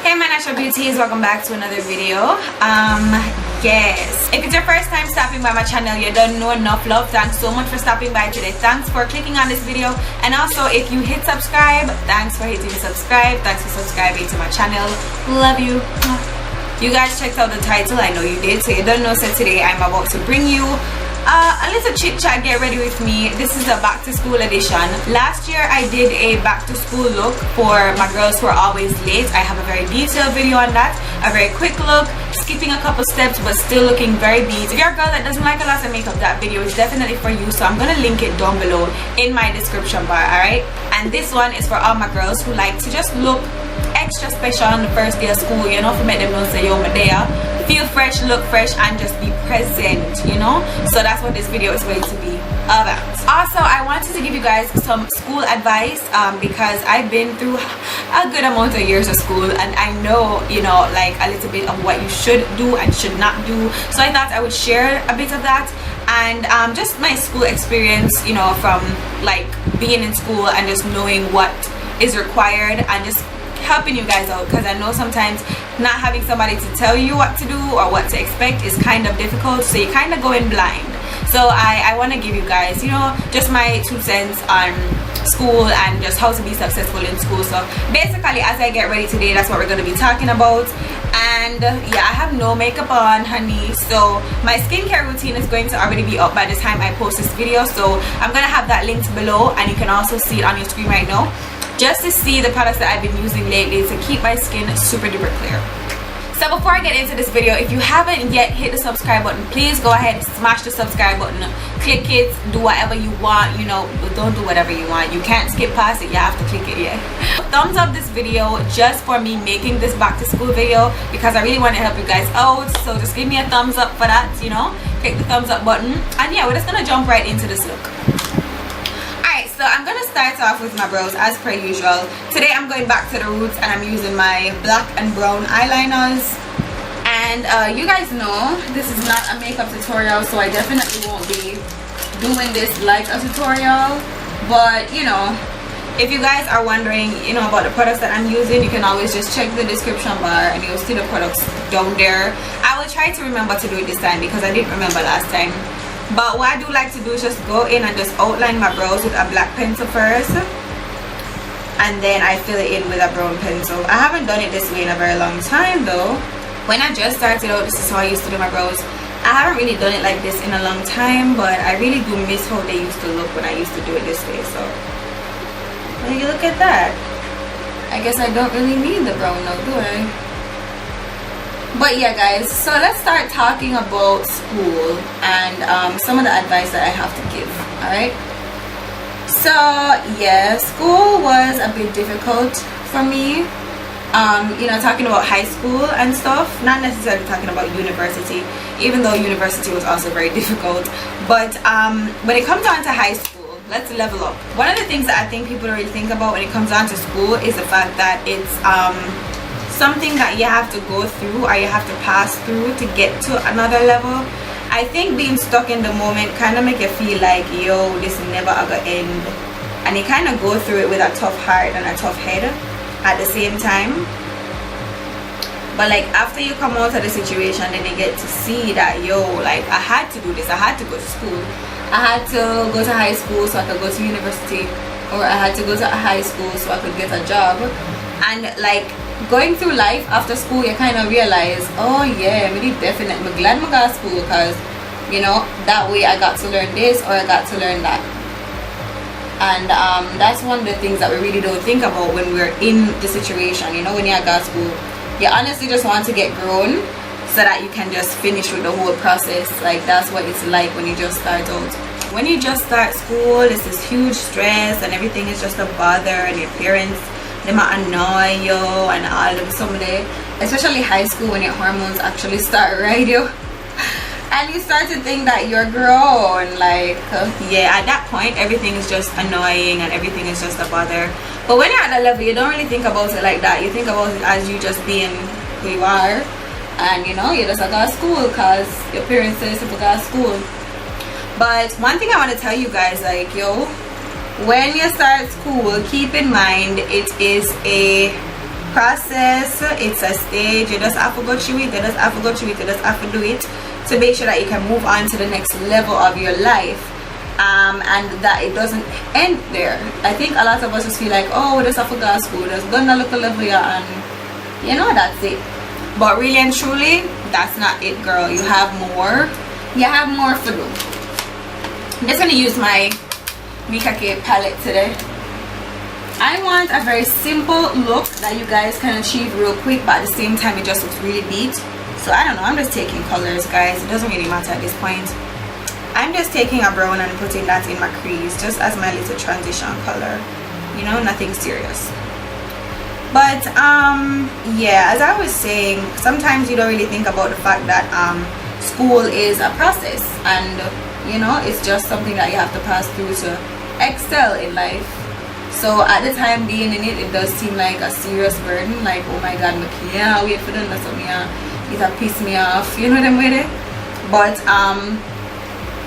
Hey my natural beauties, welcome back to another video. Yes, if it's your first time stopping by my channel, you don't know enough love. Thanks so much for stopping by today. Thanks for clicking on this video, and also if you hit subscribe, thanks for hitting subscribe. Thanks for subscribing to my channel. Love you. You guys checked out the title, I know you did, so you don't know. So today I'm about to bring you a little chit chat. Get ready with me. This is a back to school edition. Last year I did a back to school look for my girls who are always late. I have a very detailed video on that, a very quick look, skipping a couple steps but still looking very beat. If you're a girl that doesn't like a lot of makeup, that video is definitely for you, so I'm gonna link it down below in my description bar. Alright, and this one is for all my girls who like to just look extra special on the first day of school, you know, for make them know say yo, my day, feel fresh, look fresh, and just be present, you know. So that's what this video is going to be about. Also, I wanted to give you guys some school advice because I've been through a good amount of years of school, and I know, you know, like a little bit of what you should do and should not do. So I thought I would share a bit of that, and just my school experience, you know, from like being in school and just knowing what is required and just helping you guys out, because I know sometimes not having somebody to tell you what to do or what to expect is kind of difficult, so you kind of go in blind. So I want to give you guys, you know, just my 2 cents on school and just how to be successful in school. So basically, as I get ready today, that's what we're going to be talking about. And yeah, I have no makeup on, honey, so my skincare routine is going to already be up by the time I post this video, so I'm going to have that linked below, and you can also see it on your screen right now, just to see the products that I've been using lately to keep my skin super duper clear. So before I get into this video, if you haven't yet hit the subscribe button, please go ahead, smash the subscribe button, click it, do whatever you want, you know, but don't do whatever you want. You can't skip past it, you have to click it, yeah. Thumbs up this video just for me making this back to school video, because I really want to help you guys out, so just give me a thumbs up for that, you know, click the thumbs up button. And yeah, we're just gonna jump right into this look. So I'm gonna start off with my brows as per usual. Today I'm going back to the roots, and I'm using my black and brown eyeliners. And you guys know this is not a makeup tutorial, so I definitely won't be doing this like a tutorial. But you know, if you guys are wondering, you know, about the products that I'm using, you can always just check the description bar and you'll see the products down there. I will try to remember to do it this time because I didn't remember last time. But what I do like to do is just go in and just outline my brows with a black pencil first, and then I fill it in with a brown pencil. I haven't done it this way in a very long time though. When I just started out, this is how I used to do my brows. I haven't really done it like this in a long time, but I really do miss how they used to look when I used to do it this way. So when you look at that, I guess I don't really need the brown now, do I? But yeah guys, so let's start talking about school and some of the advice that I have to give. Alright, so yeah, school was a bit difficult for me, you know, talking about high school and stuff, not necessarily talking about university, even though university was also very difficult. But when it comes down to high school, let's level up. One of the things that I think people don't really think about when it comes down to school is the fact that it's something that you have to go through, or you have to pass through to get to another level. I think being stuck in the moment kind of make you feel like, yo, this never gonna end, and you kind of go through it with a tough heart and a tough head at the same time. But like after you come out of the situation, then you get to see that, yo, like I had to do this, I had to go to school, I had to go to high school so I could go to university, or I had to go to high school so I could get a job. And like going through life after school, you kind of realize, oh yeah, I'm really definitely, I'm glad I got to school, because you know, that way I got to learn this or I got to learn that. And that's one of the things that we really don't think about when we're in the situation. You know, when you're at school, you honestly just want to get grown so that you can just finish with the whole process. Like that's what it's like when you just start out. When you just start school, it's this huge stress and everything is just a bother, and your parents, they might annoy you and all them someday, especially high school when your hormones actually start right you, and you start to think that you're grown. Like yeah, at that point everything is just annoying and everything is just a bother. But when you're at that level, you don't really think about it like that. You think about it as you just being who you are, and you know, you just go to school because your parents say to go to school. But one thing I want to tell you guys, like, yo, when you start school, keep in mind it is a process, it's a stage. You just have to go through it, you just have to go through it, you just have to do it to make sure that you can move on to the next level of your life, and that it doesn't end there. I think a lot of us just feel like, oh, we just have to go to school, just done a little level here, and you know, that's it. But really and truly, that's not it, girl. You have more to do. I'm just gonna use my Mika K palette today. I want a very simple look that you guys can achieve real quick, but at the same time it just looks really beat. So I don't know, I'm just taking colors, guys. It doesn't really matter at this point. I'm just taking a brown and putting that in my crease just as my little transition color, you know, nothing serious. But yeah, as I was saying, sometimes you don't really think about the fact that school is a process, and you know, it's just something that you have to pass through to excel in life. So at the time being in it, it does seem like a serious burden, like, oh my god, I can't wait for them, that's what it'll piss me off, you know what I'm with it. But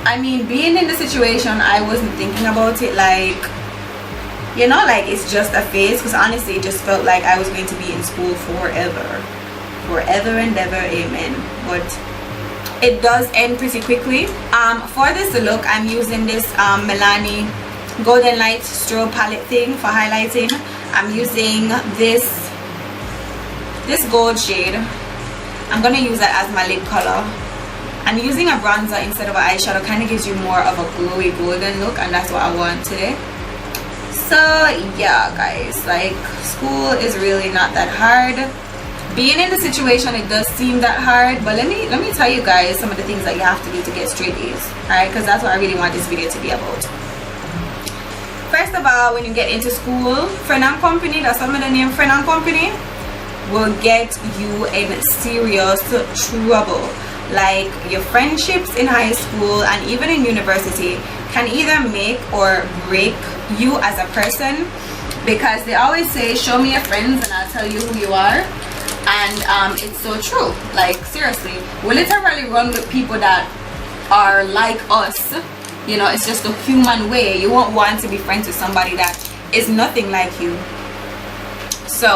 I mean, being in the situation, I wasn't thinking about it like, you know, like it's just a phase, because honestly it just felt like I was going to be in school forever and ever, amen. But it does end pretty quickly. For this look, I'm using this Milani Golden Light Strobe palette thing for highlighting. I'm using this gold shade. I'm gonna use that as my lid color. I'm using a bronzer instead of an eyeshadow. Kind of gives you more of a glowy golden look, and that's what I want today. So yeah, guys, like, school is really not that hard. Being in the situation, it does seem that hard, but let me tell you guys some of the things that you have to do to get straight A's, alright? Because that's what I really want this video to be about. First of all, when you get into school, friend and company, that's some of the name, friend and company, will get you in serious trouble. Like, your friendships in high school and even in university can either make or break you as a person, because they always say, show me your friends and I'll tell you who you are. And it's so true. Like, seriously, we literally run with people that are like us. You know, it's just a human way. You won't want to be friends with somebody that is nothing like you. So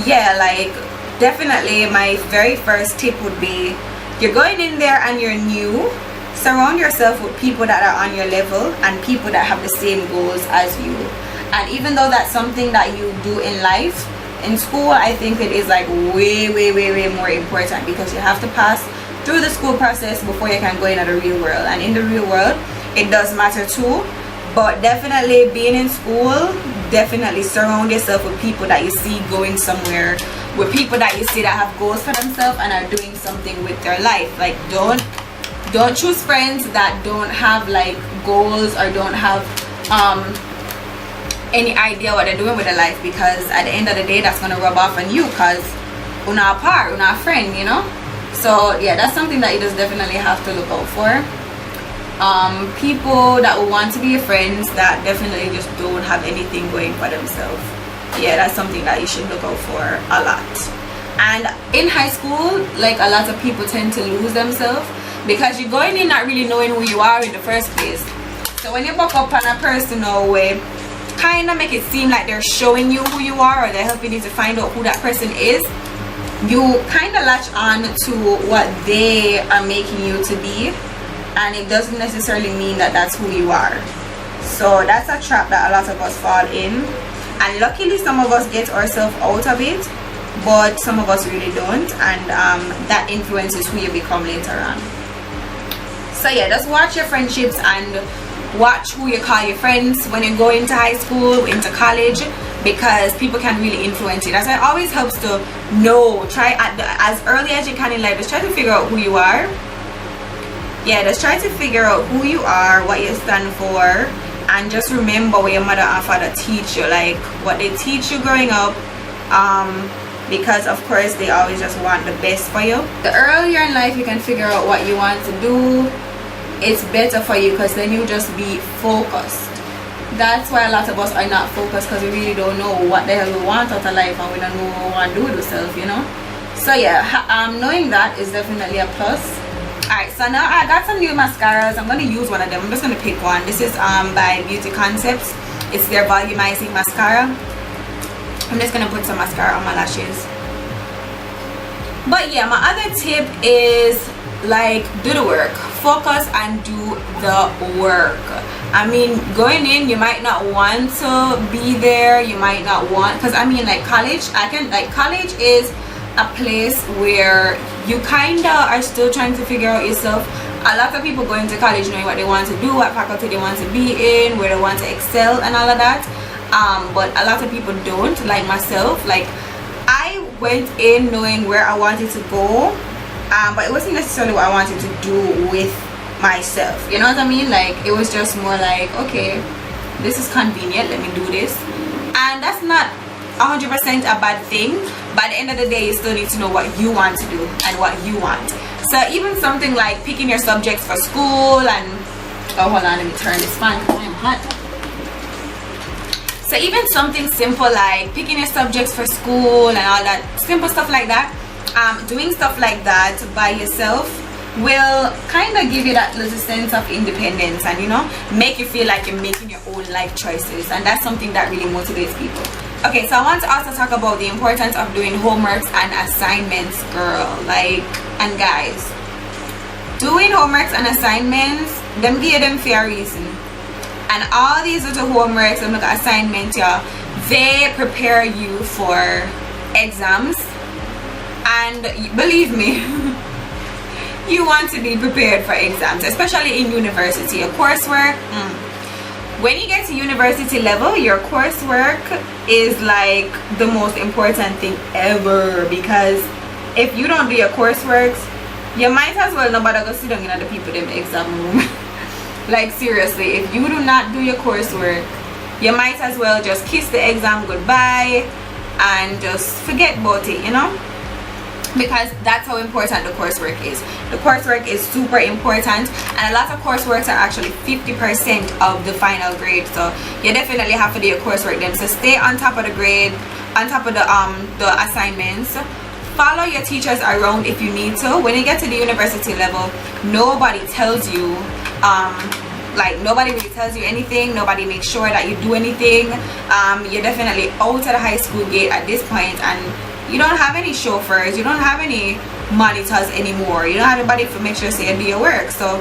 yeah, like, definitely my very first tip would be, you're going in there and you're new, surround yourself with people that are on your level and people that have the same goals as you. And even though that's something that you do in life, in school I think it is like way more important, because you have to pass through the school process before you can go into the real world. And in the real world it does matter too, but definitely being in school, definitely surround yourself with people that you see going somewhere, with people that you see that have goals for themselves and are doing something with their life. Like, don't choose friends that don't have like goals or don't have any idea what they're doing with their life, because at the end of the day that's gonna rub off on you, because una par, una friend, you know. So yeah, that's something that you just definitely have to look out for. People that will want to be your friends that definitely just don't have anything going for themselves. Yeah, that's something that you should look out for a lot. And in high school, like, a lot of people tend to lose themselves because you're going in not really knowing who you are in the first place. So when you buck up on a personal way, kind of make it seem like they're showing you who you are, or they're helping you to find out who that person is, you kind of latch on to what they are making you to be, and it doesn't necessarily mean that that's who you are. So that's a trap that a lot of us fall in, and luckily some of us get ourselves out of it, but some of us really don't, and that influences who you become later on. So yeah, just watch your friendships and watch who you call your friends when you go into high school, into college, because people can really influence it. That's why it always helps to know, try as early as you can in life, just try to figure out who you are. Yeah, just try to figure out who you are, what you stand for, and just remember what your mother and father teach you, like what they teach you growing up, because of course they always just want the best for you. The earlier in life you can figure out what you want to do, it's better for you, because then you just be focused. That's why a lot of us are not focused, because we really don't know what the hell we want out of life, and we don't know what we want to do with ourselves, you know. So yeah, knowing that is definitely a plus. Alright, so now I got some new mascaras. I'm going to use one of them. I'm just going to pick one. This is by Beauty Concepts. It's their volumizing mascara. I'm just gonna put some mascara on my lashes. But yeah, my other tip is like do the work. Focus and do the work. I mean, going in, you might not want to be there, you might not want, because I mean, like college, college is a place where you kinda are still trying to figure out yourself. A lot of people go into college knowing what they want to do, what faculty they want to be in, where they want to excel and all of that, but a lot of people don't, like myself. Like I went in knowing where I wanted to go, but it wasn't necessarily what I wanted to do with myself, you know what I mean? Like it was just more like, okay, this is convenient, let me do this. And that's not 100% a bad thing, but at the end of the day, you still need to know what you want to do and what you want. So even something like picking your subjects for school and oh, hold on, let me turn this fan because I am hot. So even something simple like picking your subjects for school and all that simple stuff like that, doing stuff like that by yourself will kind of give you that little sense of independence and, you know, make you feel like you're making your own life choices, and that's something that really motivates people. Okay, so I want to also talk about the importance of doing homeworks and assignments, girl. Like, and guys, doing homeworks and assignments, them give them for a reason. And all these little homeworks and little assignments, yeah, they prepare you for exams. And believe me, you want to be prepared for exams, especially in university. Your coursework, when you get to university level, your coursework is like the most important thing ever, because if you don't do your coursework, you might as well nobody go sit down in other people them exam room. Like seriously, if you do not do your coursework, you might as well just kiss the exam goodbye and just forget about it, you know, because that's how important the coursework is. The coursework is super important, and a lot of courseworks are actually 50% of the final grade, so you definitely have to do your coursework then. So stay on top of the grade, on top of the assignments. Follow your teachers around if you need to. When you get to the university level, nobody tells you like nobody really tells you anything, nobody makes sure that you do anything. You're definitely out of the high school gate at this point, and you don't have any chauffeurs, you don't have any monitors anymore, you don't have anybody to make sure say you do your work. So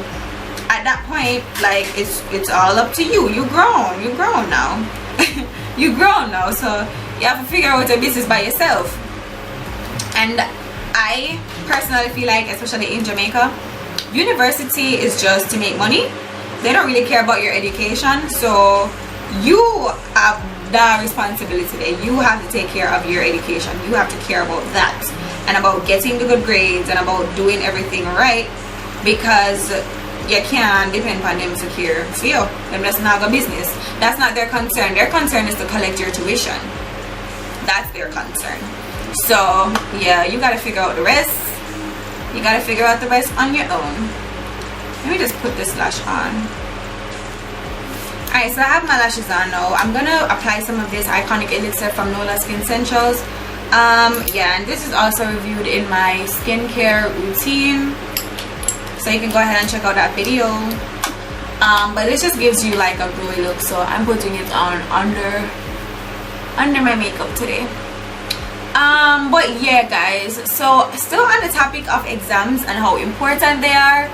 at that point, like it's all up to you. You're grown now. You're grown now, so you have to figure out your business by yourself. And I personally feel like, especially in Jamaica, university is just to make money. They don't really care about your education, so you have the responsibility that you have to take care of your education. You have to care about that and about getting the good grades and about doing everything right, because you can't depend on them to care for you. Them that's not a business. That's not their concern. Their concern is to collect your tuition. That's their concern. So yeah, you gotta figure out the rest. You gotta figure out the rest on your own. Let me just put this lash on. Alright, so I have my lashes on now. I'm gonna apply some of this iconic elixir from Nola Skin Essentials. Yeah, and this is also reviewed in my skincare routine, so you can go ahead and check out that video. But it just gives you like a glowy look, so I'm putting it on under my makeup today. But yeah guys, so still on the topic of exams and how important they are,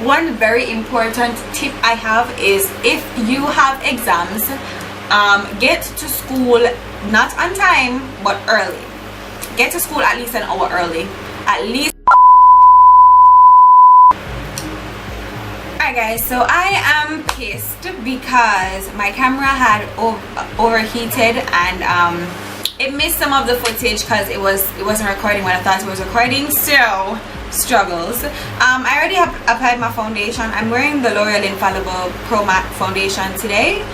one very important tip I have is, if you have exams, get to school not on time but early. Get to school at least an hour early, at least. Alright guys, so I am pissed because my camera had overheated and it missed some of the footage because it wasn't recording when I thought it was recording. So struggles. I already have applied my foundation. I'm wearing the L'Oreal Infallible Pro Matte foundation today.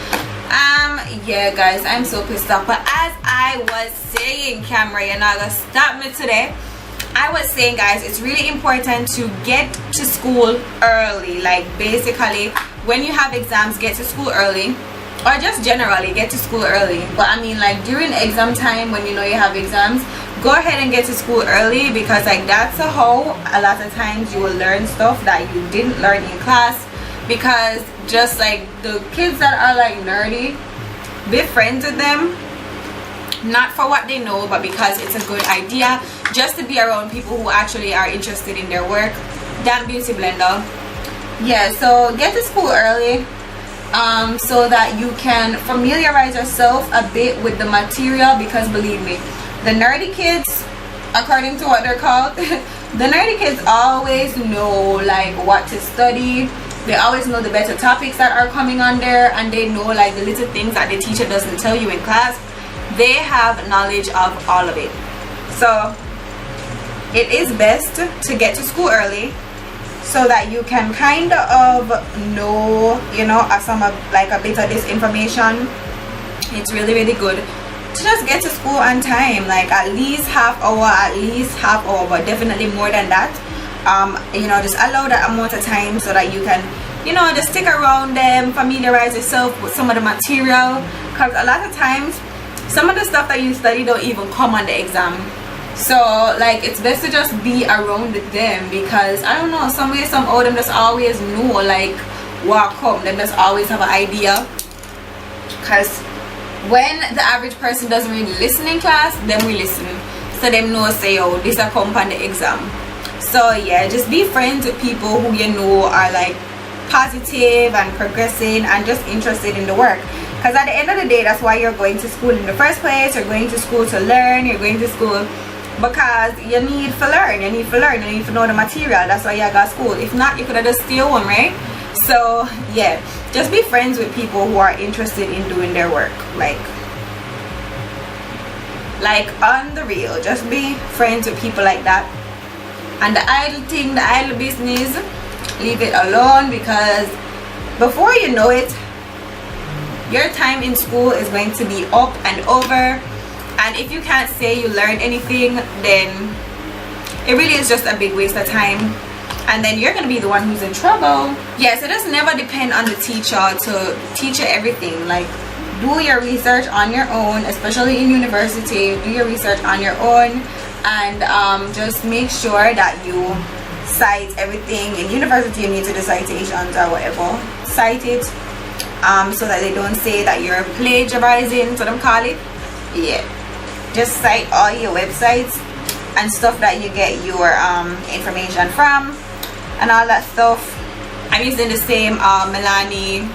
Yeah guys, I'm so pissed off, but as I was saying, camera, you're not gonna stop me today. I was saying guys, it's really important to get to school early. Like basically when you have exams, get to school early, or just generally get to school early. But I mean like during exam time, when you know you have exams, go ahead and get to school early, because like that's how a lot of times you will learn stuff that you didn't learn in class. Because just like the kids that are like nerdy, be friends with them, not for what they know, but because it's a good idea just to be around people who actually are interested in their work. That beauty blender. Yeah, so get to school early so that you can familiarize yourself a bit with the material, because believe me, the nerdy kids, according to what they're called, the nerdy kids always know like what to study. They always know the better topics that are coming on there, and they know like the little things that the teacher doesn't tell you in class. They have knowledge of all of it. So it is best to get to school early so that you can kind of know, you know, some of like a bit of this information. It's really, really good to just get to school on time, like at least half hour, but definitely more than that. You know, just allow that amount of time so that you can, you know, just stick around them, familiarize yourself with some of the material, because a lot of times some of the stuff that you study don't even come on the exam. So like it's best to just be around them, because I don't know, some way somehow them just always know like what come. Them just always have an idea, because when the average person doesn't really listen in class, then we listen, so them know say, oh, this a come on the exam. So yeah, just be friends with people who you know are like positive and progressing and just interested in the work, because at the end of the day, that's why you're going to school in the first place. You're going to school to learn. You're going to school because you need to learn. You need to know the material. That's why you got school. If not, you could have just stay home, right? So yeah, just be friends with people who are interested in doing their work, like on the real. Just be friends with people like that. And the idle thing, the idle business, leave it alone, because before you know it, your time in school is going to be up and over. And if you can't say you learned anything, then it really is just a big waste of time, and then you're going to be the one who's in trouble. Yeah, so just never depend on the teacher to teach you everything. Like, do your research on your own, especially in university. Do your research on your own, and just make sure that you cite everything. In university, you need to do citations or whatever. Cite it so that they don't say that you're plagiarizing, so them call it. Yeah, just cite all your websites and stuff that you get your information from and all that stuff. I'm using the same Milani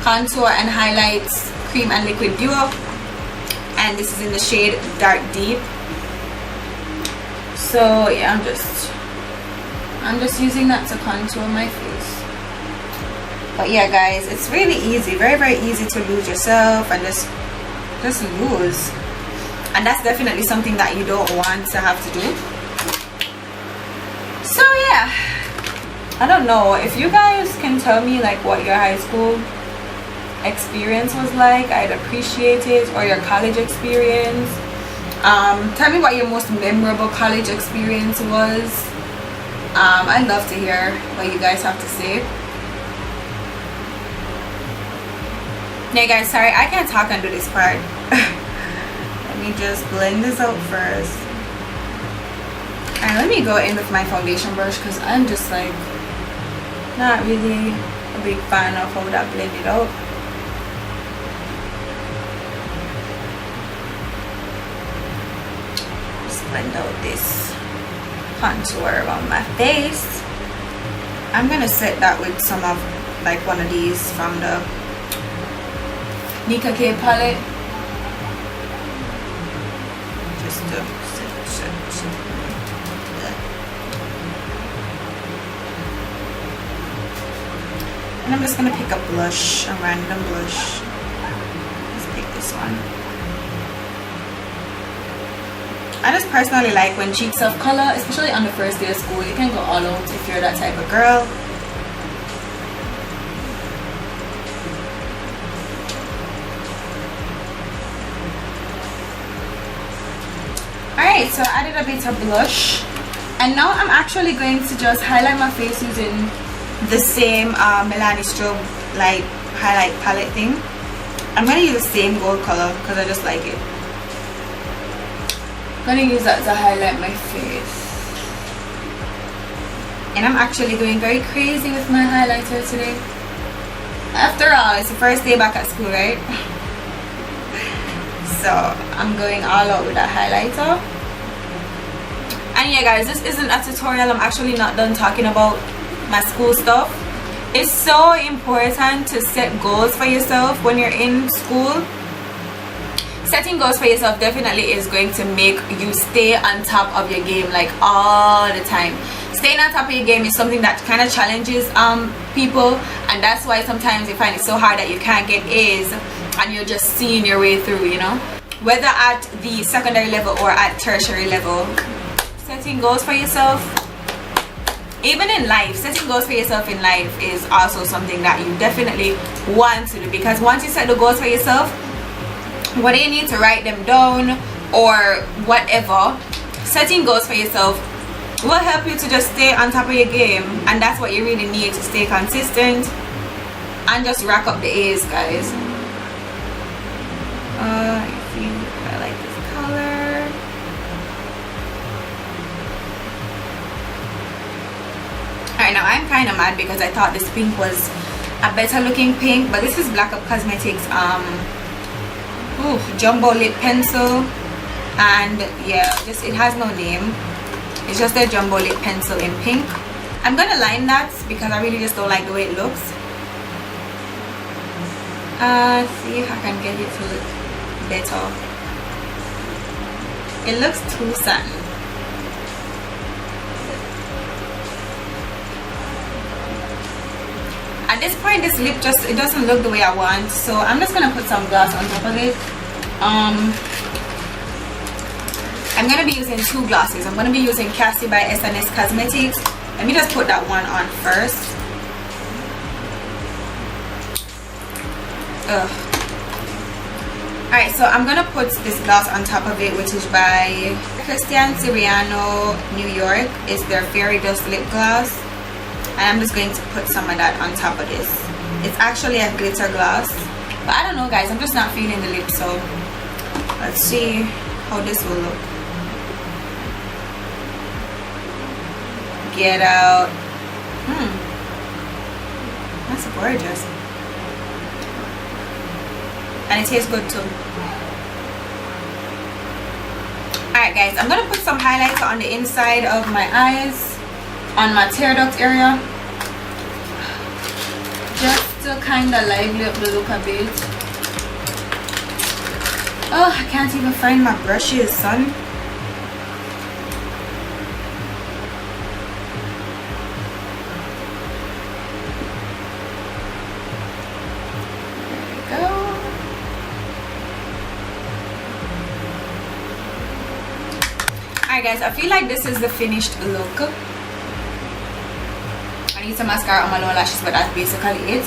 contour and highlights cream and liquid duo, and this is in the shade Dark Deep. So yeah, I'm just using that to contour my face. But yeah guys, it's really easy, very, very easy to lose yourself and just lose, and that's definitely something that you don't want to have to do. So yeah, I don't know if you guys can tell me like what your high school experience was like. I'd appreciate it, or your college experience. Tell me what your most memorable college experience was. I'd love to hear what you guys have to say. Yeah guys, sorry I can't talk and do this part. Let me just blend this out first. Alright, let me go in with my foundation brush, because I'm just like not really a big fan of how that blended out. Just blend out this contour around my face. I'm gonna set that with some of like one of these from the Nika K palette, just to set. And I'm just gonna pick a blush, a random blush. Let's pick this one. I just personally like when cheeks have color, especially on the first day of school. You can go all out if you're that type of girl. Alright, so I added a bit of blush, and now I'm actually going to just highlight my face using the same Milani Strobe Light highlight palette thing. I'm going to use the same gold color because I just like it. I'm going to use that to highlight my face. And I'm actually going very crazy with my highlighter today. After all, it's the first day back at school, right? so I'm going all out with that highlighter. And yeah guys, this isn't a tutorial. I'm actually not done talking about my school stuff. It's so important to set goals for yourself when you're in school. Setting goals for yourself definitely is going to make you stay on top of your game, like all the time. Staying on top of your game is something that kind of challenges people, and that's why sometimes you find it so hard that you can't get A's and you're just seeing your way through, you know, whether at the secondary level or at tertiary level. Setting goals for yourself, even in life, setting goals for yourself in life is also something that you definitely want to do, because once you set the goals for yourself, whether you need to write them down or whatever, setting goals for yourself will help you to just stay on top of your game, and that's what you really need to stay consistent and just rack up the A's, guys. I like this color. Alright, now I'm kind of mad because I thought this pink was a better looking pink, but this is Black Up Cosmetics jumbo lip pencil, and yeah, just it has no name. It's just a jumbo lip pencil in pink. I'm gonna line that because I really just don't like the way it looks. See if I can get it to look better. It looks too satin. At this point, this lip it doesn't look the way I want, so I'm just gonna put some gloss on top of it. I'm gonna be using two glosses. I'm gonna be using Cassie by SNS Cosmetics. Let me just put that one on first. Alright, so I'm gonna put this gloss on top of it, which is by Christian Siriano, New York. It's their Fairy Dust Lip Gloss. And I'm just going to put some of that on top of this. It's actually a glitter gloss, but I don't know guys, I'm just not feeling the lip, so let's see how this will look. Get out. That's gorgeous, and it tastes good too. Alright guys, I'm gonna put some highlighter on the inside of my eyes, on my tear duct area, just to kind of liven up the look a bit. Oh, I can't even find my brushes, son. There we go. Alright guys, I feel like this is the finished look. I need some mascara on my lower lashes, but that's basically it.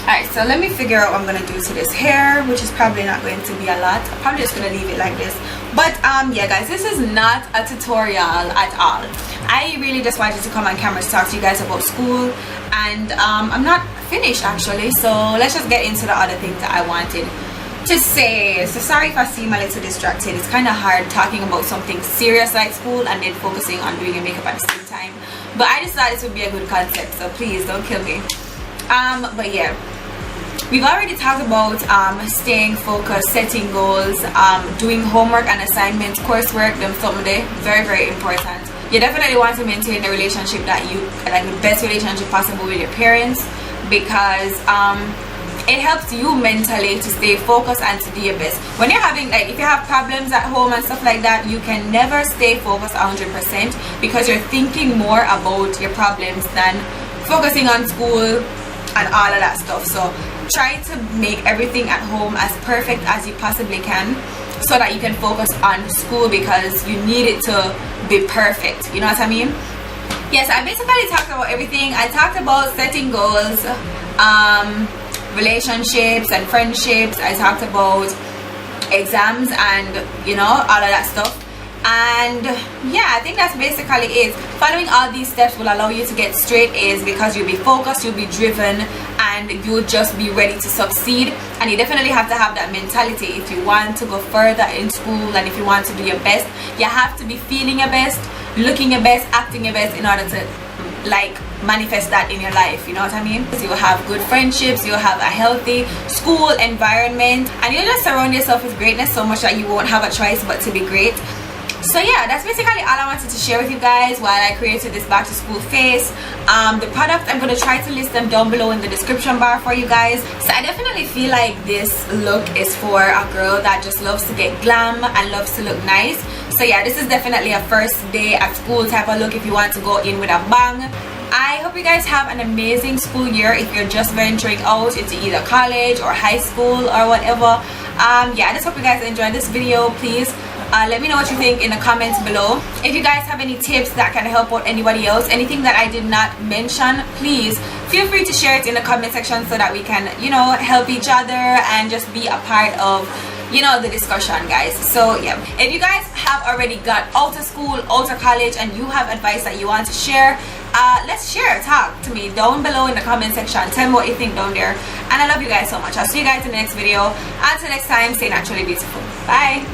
Alright, so let me figure out what I'm gonna do to this hair, which is probably not going to be a lot. I'm probably just gonna leave it like this. But yeah guys, this is not a tutorial at all. I really just wanted to come on camera to talk to you guys about school, and I'm not finished actually, so let's just get into the other things that I wanted to say. So sorry if I seem a little distracted. It's kind of hard talking about something serious like school and then focusing on doing your makeup at the same time, but I just thought this would be a good concept, so please don't kill me. But yeah, we've already talked about staying focused, setting goals, doing homework and assignments, coursework, them something very important. You definitely want to maintain the relationship that you like, the best relationship possible with your parents, because it helps you mentally to stay focused and to do your best. When you're having, like, if you have problems at home and stuff like that, you can never stay focused 100% because you're thinking more about your problems than focusing on school and all of that stuff. So try to make everything at home as perfect as you possibly can so that you can focus on school, because you need it to be perfect, you know what I mean? Yes, I basically talked about everything. I talked about setting goals, relationships and friendships. I talked about exams and, you know, all of that stuff. And yeah, I think that's basically it. Following all these steps will allow you to get straight A's, because you'll be focused, you'll be driven, and you'll just be ready to succeed. And you definitely have to have that mentality if you want to go further in school, and if you want to do your best. You have to be feeling your best, looking your best, acting your best in order to, like, manifest that in your life, you know what I mean? You'll have good friendships, you'll have a healthy school environment, and you'll just surround yourself with greatness so much that you won't have a choice but to be great. So yeah, that's basically all I wanted to share with you guys while I created this back to school face. The products, I'm going to try to list them down below in the description bar for you guys. So I definitely feel like this look is for a girl that just loves to get glam and loves to look nice. So yeah, this is definitely a first day at school type of look if you want to go in with a bang. I hope you guys have an amazing school year if you're just venturing out into either college or high school or whatever. Yeah, I just hope you guys enjoyed this video. Please let me know what you think in the comments below. If you guys have any tips that can help out anybody else, anything that I did not mention, please feel free to share it in the comment section so that we can, you know, help each other and just be a part of, you know, the discussion, guys. So yeah, if you guys have already got out of school, out of college, and you have advice that you want to share, let's share. Talk to me down below in the comment section. Tell me what you think down there, and I love you guys so much. I'll see you guys in the next video. Until next time, stay naturally beautiful. Bye.